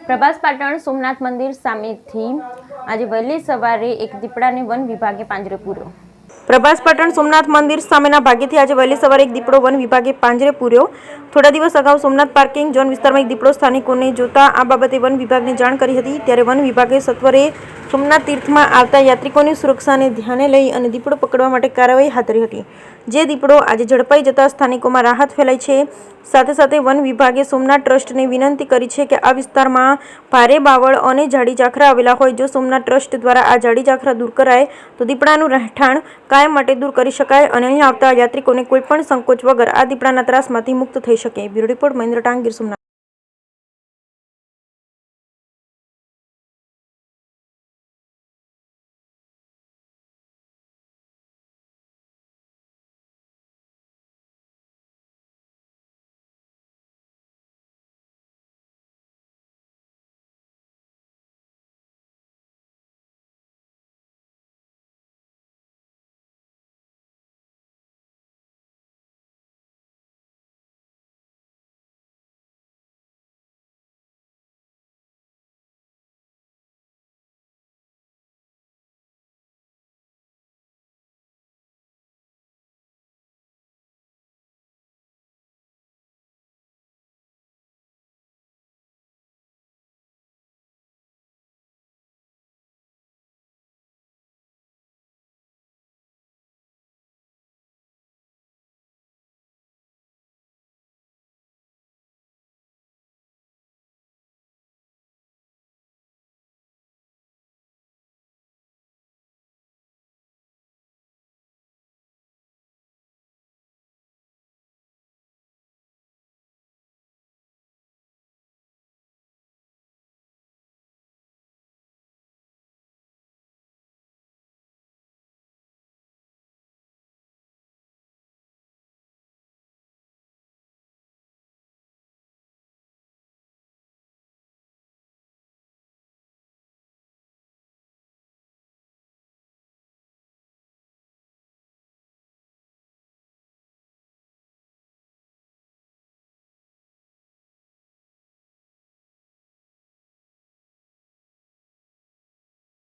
પ્રભાસ પાટણ સોમનાથ મંદિર સામેથી આજે વહેલી સવારે એક દીપડાને વન વિભાગે પાંજરે પૂર્યો। પ્રભાસ પાટણ સોમનાથ મંદિર સામેના ભાગેથી આજે વહેલી સવારે એક દીપડો વન વિભાગે પાંજરે પૂર્યો। થોડા દિવસ અગાઉ સોમનાથ પાર્કિંગ ઝોન વિસ્તારમાં એક દીપડો સ્થાનિકોને જોતા આ બાબતે વન વિભાગને જાણ કરી હતી। ત્યારે વન વિભાગે સત્વરે સોમનાથ તીર્થમાં આવતા યાત્રિકોની સુરક્ષાને ધ્યાને લઈ અને દીપડો પકડવા માટે કાર્યવાહી હાથ ધરી હતી, જે દીપડો આજે ઝડપાઈ જતા સ્થાનિકોમાં રાહત ફેલાઈ છે। સાથે સાથે વન વિભાગે સોમનાથ ટ્રસ્ટને વિનંતી કરી છે કે આ વિસ્તારમાં ભારે બાવળ અને જાડી ઝાખરા આવેલા હોય, જો સોમનાથ ટ્રસ્ટ દ્વારા આ જાડી ઝાખરા દૂર કરાય તો દીપડાનું રહેઠાણ કાયમ માટે દૂર કરી શકાય અને અહીં આવતા યાત્રિકોને કોઈપણ સંકોચ વગર આ દીપડાના ત્રાસમાંથી મુક્ત થઈ શકે। બ્યુરો રિપોર્ટ મહેન્દ્ર ટાંગ, ગીર સોમનાથ।